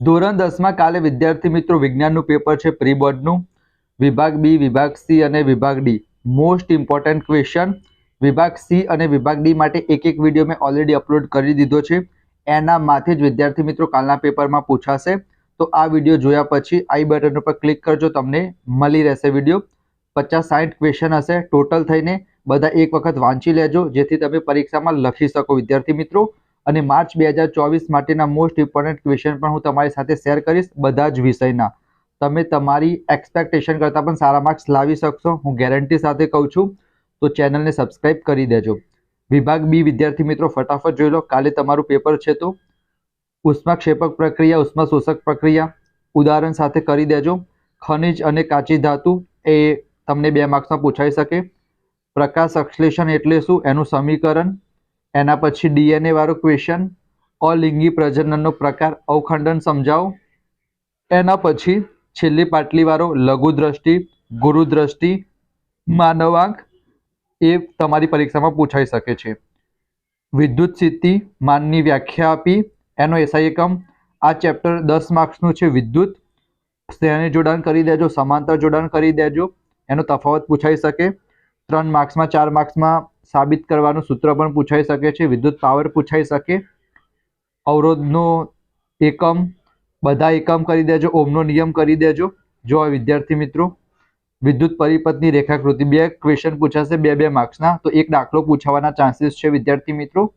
ધોરણ 10માં કાલે વિદ્યાર્થી મિત્રો વિજ્ઞાનનું પેપર છે પ્રી બોર્ડનું. વિભાગ બી, વિભાગ સી અને વિભાગ ડી. Most important question. વિભાગ સી અને વિભાગ ડી માટે એક વિડીયો મેં ઓલરેડી અપલોડ કરી દીધો છે. એના માથે જ વિદ્યાર્થી મિત્રો કાલના પેપરમાં પૂછાશે. તો આ વિડીયો જોયા પછી આઈ બટન ઉપર ક્લિક કરજો, તમને મળી રહેશે વિડીયો. 50-60 ક્વેશ્ચન હશે ટોટલ થઈને. બધા એક વખત વાંચી લેજો જેથી તમે પરીક્ષામાં લખી શકો વિદ્યાર્થી મિત્રો. અને માર્ચ 2024 માટેના મોસ્ટ ઇમ્પોર્ટન્ટ ક્વેશ્ચન પણ હું તમારી સાથે શેર કરીશ, બધા જ વિષયના. તમે તમારી એક્સપેક્ટેશન કરતાં પણ સારા માર્ક્સ લાવી શકશો, હું ગેરંટી સાથે કહું છું. તો ચેનલને સબસ્ક્રાઇબ કરી દેજો. વિભાગ બી વિદ્યાર્થી મિત્રો ફટાફટ જોઈ લો. કાલે તમારું પેપર છે તો ઉષ્માક્ષેપક પ્રક્રિયા, ઉષ્માશોષક પ્રક્રિયા ઉદાહરણ સાથે કરી દેજો. ખનિજ અને કાચી ધાતુ એ તમને 2 માર્ક્સમાં પૂછાઈ શકે. પ્રકાશ સંશ્લેષણ એટલે શું, એનું સમીકરણ. એના પછી ડીએનએ વાળો ક્વેશ્ચન. અલિંગી પ્રજનનનો પ્રકાર, અવખંડન સમજાવો. એના પછી છેલ્લી પાટલી વાળો લઘુ દ્રષ્ટિ, ગુરુ દ્રષ્ટિ, માનવાંક એ તમારી પરીક્ષામાં પૂછાઈ શકે છે. વિદ્યુત સ્થિતિ માનની વ્યાખ્યા આપી, એનો એસઆઈ એકમ. આ ચેપ્ટર 10 માર્ક્સનું છે. વિદ્યુત શ્રેણી જોડાણ કરી દેજો, સમાંતર જોડાણ કરી દેજો, એનો તફાવત પૂછાઈ શકે. 3 માર્ક્સમાં 4 માર્ક્સમાં સાબિત કરવાનું સૂત્ર પણ પૂછાઈ શકે છે. વિદ્યુત પાવર પૂછાઈ શકે. અવરોધનો એકમ, બધા એકમ કરી દેજો. ઓમનો નિયમ કરી દેજો. જો વિદ્યાર્થી મિત્રો વિદ્યુત પરિપથની રેખાકૃતિ 2 ક્વેશ્ચન પૂછાશે 2 માર્ક્સના. તો એક દાખલો પૂછાવાના ચાન્સીસ છે વિદ્યાર્થી મિત્રો.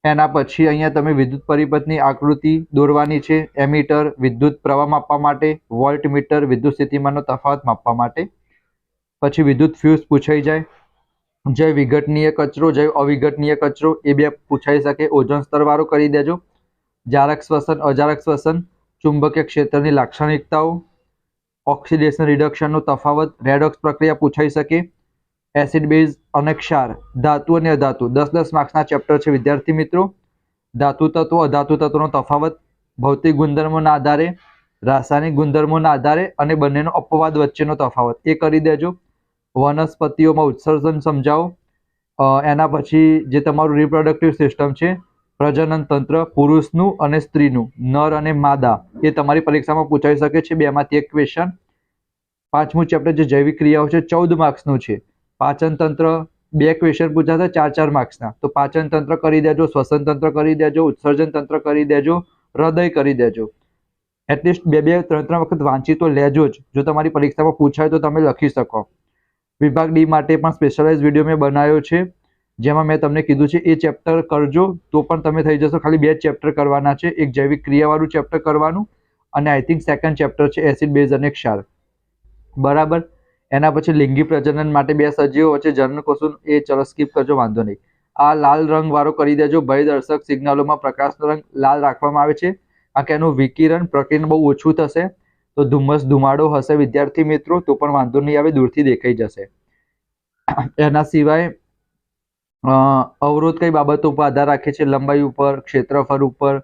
એના પછી અહીંયા તમે વિદ્યુત પરિપથની આકૃતિ દોરવાની છે. એમીટર વિદ્યુત પ્રવાહ માપવા માટે, વોલ્ટમીટર વિદ્યુત સ્થિતિમાનનો તફાવત માપવા માટે. પછી વિદ્યુત ફ્યુઝ પૂછાઈ જાય. જૈવ વિઘટનીય કચરો, જૈવ અવિઘટનીય કચરો એ 2 પૂછાઈ શકે. ઓઝોન સ્તર વાળો કરી દેજો. જારક શ્વસન, અજારક શ્વસન, ચુંબકીય ક્ષેત્રની લાક્ષણિકતાઓ, ઓક્સિડેશન રિડક્શનનો તફાવત, રેડોક્સ પ્રક્રિયા પૂછાઈ શકે. એસિડ બેઝ અને ક્ષાર, ધાતુ અને અધાતુ 10-10 માર્ક્સના ચેપ્ટર છે વિદ્યાર્થી મિત્રો. ધાતુ તત્વો, અધાતુ તત્વોનો તફાવત, ભૌતિક ગુણધર્મોના આધારે, રાસાયણિક ગુણધર્મોના આધારે અને બંનેનો અપવાદ વચ્ચેનો તફાવત એ કરી દેજો. વનસ્પતિઓમાં ઉત્સર્જન સમજાવો. એના પછી જે તમારું રિપ્રોડક્ટિવ સિસ્ટમ છે, પ્રજનન તંત્ર પુરુષનું અને સ્ત્રીનું, નર અને માદા એ તમારી પરીક્ષામાં પૂછાઈ શકે છે. 2 માંથી 1 ક્વેશ્ચન. 5મું ચેપ્ટર જે જૈવિક ક્રિયાઓ છે 14 માર્ક્સનું છે. પાચન તંત્ર 2 ક્વેશ્ચન પૂછાશે 4-4 માર્ક્સના. તો પાચન તંત્ર કરી દેજો, શ્વસન તંત્ર કરી દેજો, ઉત્સર્જન તંત્ર કરી દેજો, હૃદય કરી દેજો. એટલીસ્ટ 2-3 વખત વાંચી તો લેજો જ. જો તમારી પરીક્ષામાં પૂછાય તો તમે લખી શકો. વિભાગ ડી માટે પણ સ્પેશિયલાઇઝ વિડીયો મેં બનાવ્યો છે, જેમાં મેં તમને કીધું છે એ ચેપ્ટર કરજો તો પણ તમે થઈ જશો. ખાલી 2 ચેપ્ટર કરવાના છે. એક જૈવિક ક્રિયાવાળું ચેપ્ટર કરવાનું અને આઈ થિંક સેકન્ડ ચેપ્ટર છે એસિડ બેઝ અને ક્ષાર. બરાબર. એના પછી લિંગી પ્રજનન માટે 2 સજીવો વચ્ચે જનનકોષો એ ચલો સ્કીપ કરજો, વાંધો નહીં. આ લાલ રંગ વાળો કરી દેજો. ભયદર્શક સિગ્નલોમાં પ્રકાશનો રંગ લાલ રાખવામાં આવે છે કારણ કે એનું વિકિરણ પ્રકીર્ણ બહુ ઓછું થશે. તો ધુમ્મસ ધુમાડો હશે વિદ્યાર્થી મિત્રો તો પણ વાંધો નહીં આવે, દૂરથી દેખાઈ જશે. એના સિવાય અવરોધ કઈ બાબતો ઉપર આધાર રાખે છે, લંબાઈ ઉપર, ક્ષેત્રફળ ઉપર,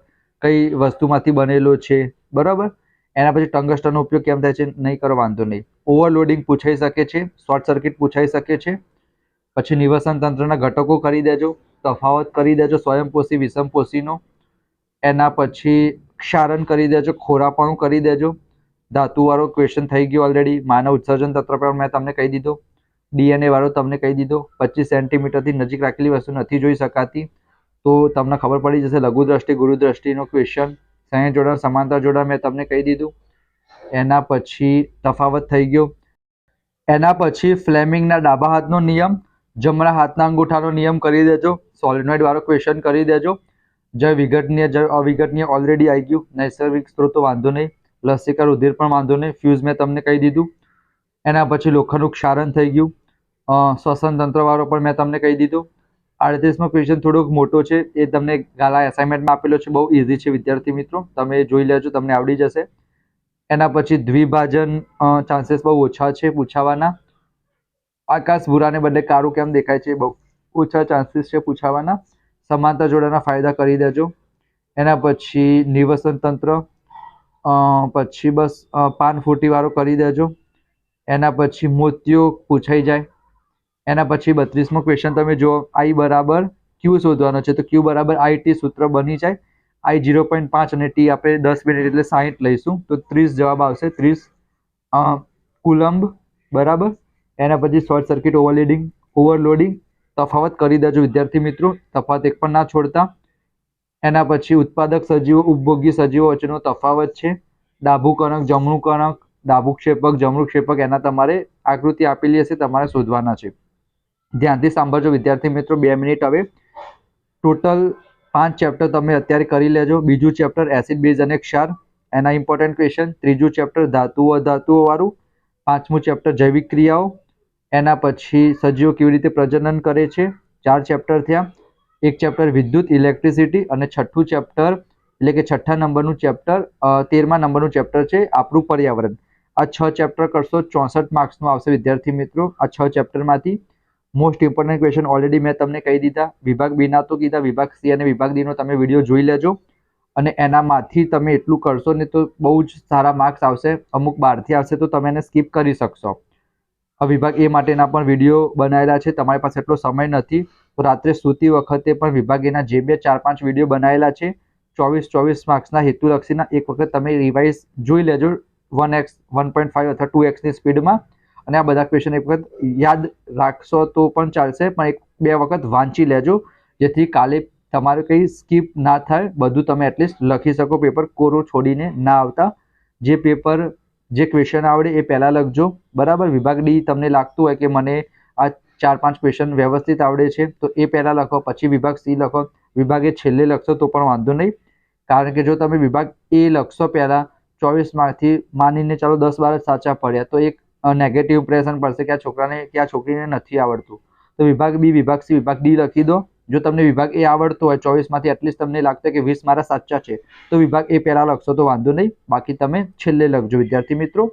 કઈ વસ્તુમાંથી બનેલો છે. બરાબર. એના પછી ટંગસ્ટનનો ઉપયોગ કેમ થાય છે, નહીં કરો વાંધો નહીં. ઓવરલોડિંગ પૂછાઈ શકે છે, શોર્ટ સર્કિટ પૂછાઈ શકે છે. પછી નિવસન તંત્રના ઘટકો કરી દેજો, તફાવત કરી દેજો સ્વયંપોષી વિષમપોષીનો. એના પછી ક્ષારણ કરી દેજો, ખોરાપણું કરી દેજો. ધાતુવાળો ક્વેશ્ચન થઈ ગયો ઓલરેડી. માનવ ઉત્સર્જન તંત્ર પણ મેં તમને કહી દીધો. ડીએનએ વાળો તમને કહી દીધો. 25 સેન્ટીમીટરથી નજીક રાખેલી વસ્તુ નથી જોઈ શકાતી તો તમને ખબર પડી જશે. લઘુ દ્રષ્ટિ, ગુરુ દ્રષ્ટિનો ક્વેશ્ચન, સંયોજક જોડાણ, સમાંતર જોડાણ મેં તમને કહી દીધું. એના પછી તફાવત થઈ ગયો. એના પછી ફ્લેમિંગના ડાબા હાથનો નિયમ, જમણા હાથના અંગૂઠાનો નિયમ કરી દેજો. સોલિનોઇડ વાળો ક્વેશ્ચન કરી દેજો. જૈવ વિઘટનીય, જૈવ અવિઘટનીય ઓલરેડી આવી ગયું. નૈસર્ગિક સ્ત્રોતો વાંધો નહીં. લસિકા રુધિર પણ વાંધો નહીં. ફ્યુઝ મેં તમને કહી દીધું. એના પછી લોખંડનું ક્ષારણ થઈ ગયું. શ્વસન તંત્ર વાળો પણ મેં તમને કહી દીધું. 38મો ક્વેશ્ચન થોડોક મોટો છે, એ તમને ગાલા એસાઇનમેન્ટમાં આપેલો છે. બહુ ઇઝી છે વિદ્યાર્થી મિત્રો, તમે જોઈ લેજો, તમને આવડી જશે. એના પછી દ્વિભાજન ચાન્સીસ બહુ ઓછા છે પૂછાવાના. આકાશ ભૂરાને બદલે કાળું કેમ દેખાય છે, બહુ ઓછા ચાન્સીસ છે પૂછાવાના. સમાંતર જોડાણના ફાયદા કરી દેજો. એના પછી નિવસન તંત્ર, પછી બસ પાન ફૂટી વાળો કરી દેજો. એના પછી મોતિયો પૂછાઈ જાય. એના પછી 32મો ક્વેશ્ચન તમે જો, I બરાબર ક્યુ શોધવાનો છે તો ક્યુ બરાબર IT સૂત્ર બની જાય. I 0.5 અને T આપણે 10 મિનિટ એટલે 60 લઈશું તો 30 જવાબ આવશે, 30 કુલમ્બ, બરાબર. એના પછી શોર્ટ સર્કિટ ઓવરલોડિંગ તફાવત કરી દેજો વિદ્યાર્થી મિત્રો, તફાવત એક પણ ના છોડતા. એના પછી ઉત્પાદક સજીવો ઉપભોગી સજીવો વચ્ચેનો તફાવત છે, ડાબું કણક જમણું કણક, ડાબું ક્ષેપક જમણું ક્ષેપક, એના તમારે આકૃતિ આપેલી હશે, તમારે શોધવાના છે. ધ્યાનથી સાંભળજો વિદ્યાર્થી મિત્રો, 2 મિનિટ. હવે ટોટલ 5 ચેપ્ટર તમે અત્યારે કરી લેજો. બીજું ચેપ્ટર એસિડ બેઝ અને ક્ષાર, એના ઇમ્પોર્ટન્ટ ક્વેશ્ચન. ત્રીજું ચેપ્ટર ધાતુઓ અધાતુઓ વાળું. પાંચમું ચેપ્ટર જૈવિક ક્રિયાઓ. એના પછી સજીવો કેવી રીતે પ્રજનન કરે છે, 4 ચેપ્ટર થયા. એક ચેપ્ટર વિદ્યુત ઇલેક્ટ્રિસિટી અને છઠ્ઠું ચેપ્ટર એટલે કે છઠ્ઠા નંબરનું ચેપ્ટર 13મા નંબરનું ચેપ્ટર છે આપણું પર્યાવરણ. આ 6 ચેપ્ટર કરશો 64 માર્ક્સનું આવશે વિદ્યાર્થી મિત્રો. આ 6 ચેપ્ટરમાંથી મોસ્ટ ઇમ્પોર્ટન્ટ ક્વેશ્ચન ઓલરેડી મેં તમને કહી દીધા. વિભાગ બી ના તો કીધા, વિભાગ સી અને વિભાગ ડી નો તમે વિડીયો જોઈ લેજો અને એનામાંથી તમે એટલું કરશો ને તો બહુ જ સારા માર્ક્સ આવશે. અમુક બહારથી આવશે તો તમે એને સ્કીપ કરી શકશો. વિભાગ એ માટેના પણ વિડીયો બનાવેલા છે, તમારી પાસે એટલો સમય નથી તો રાત્રે સૂતી વખતે પણ વિભાગ એના જે 4-5 વિડીયો બનાવેલા છે 24 માર્ક્સના હેતુલક્ષીના એક વખત તમે રિવાઇઝ જોઈ લેજો 1x 1.5 અથવા 2x ની સ્પીડમાં, અને આ બધા ક્વેશ્ચન એક વખત યાદ રાખશો તો પણ ચાલશે, પણ 1-2 વખત વાંચી લેજો જેથી કાલે તમારે કંઈ સ્કીપ ના થાય, બધું તમે એટલીસ્ટ લખી શકો, પેપર કોરો છોડીને ના આવતા. જે ક્વેશ્ચન આવડે એ પહેલાં લખજો, બરાબર. વિભાગ ડી તમને લાગતું હોય કે મને આ 4-5 ક્વેશ્ચન વ્યવસ્થિત આવડે છે તો એ પહેલાં લખો, પછી વિભાગ સી લખો. વિભાગ એ છેલ્લે લખશો તો પણ વાંધો નહીં, કારણ કે જો તમે વિભાગ એ લખશો પહેલાં 24 માર્કથી માનીને ચાલો 10-12 સાચા પડ્યા તો એક નેગેટિવ ઇમ્પ્રેશન પડશે કે આ છોકરાને કે આ છોકરીને નથી આવડતું. તો વિભાગ બી, વિભાગ સી, વિભાગ ડી લખી દો. જો તમને વિભાગ એ આવડતો હોય 24માંથી એટલીસ્ટ તમને લાગતું કે 20 મારા સાચા છે તો વિભાગ એ પહેલાં લખશો તો વાંધો નહીં, બાકી તમે છેલ્લે લખજો વિદ્યાર્થી મિત્રો.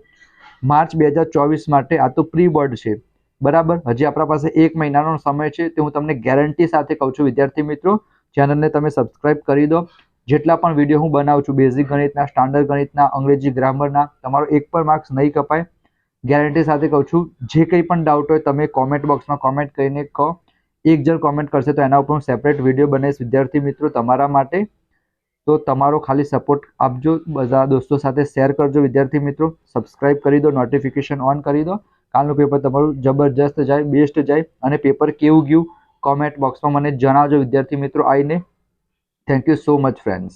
માર્ચ 2024 માટે આ તો પ્રી બોર્ડ છે, બરાબર. હજી આપણા પાસે 1 મહિનાનો સમય છે તે હું તમને ગેરંટી સાથે કહું છું વિદ્યાર્થી મિત્રો. ચેનલને તમે સબસ્ક્રાઇબ કરી દો. જેટલા પણ વિડીયો હું બનાવું છું બેઝિક ગણિતના, સ્ટાન્ડર્ડ ગણિતના, અંગ્રેજી ગ્રામરના, તમારો એક પણ માર્ક્સ નહીં કપાય, ગેરંટી સાથે કહું છું. જે કંઈ પણ ડાઉટ હોય તમે કોમેન્ટ બોક્સમાં કોમેન્ટ કરીને કહો. એક જણ કોમેન્ટ કરશે તો એના ઉપર હું સેપરેટ વિડીયો બનાવીશ વિદ્યાર્થી મિત્રો તમારા માટે. તો તમારો ખાલી સપોર્ટ આપજો, બધા દોસ્તો સાથે શેર કરજો વિદ્યાર્થી મિત્રો. સબસ્ક્રાઇબ કરી દો, નોટિફિકેશન ઓન કરી દો. કાલનું પેપર તમારું જબરજસ્ત જાય, બેસ્ટ જાય, અને પેપર કેવું ગયું કોમેન્ટ બોક્સમાં મને જણાવજો વિદ્યાર્થી મિત્રો આવીને. Thank you so much friends.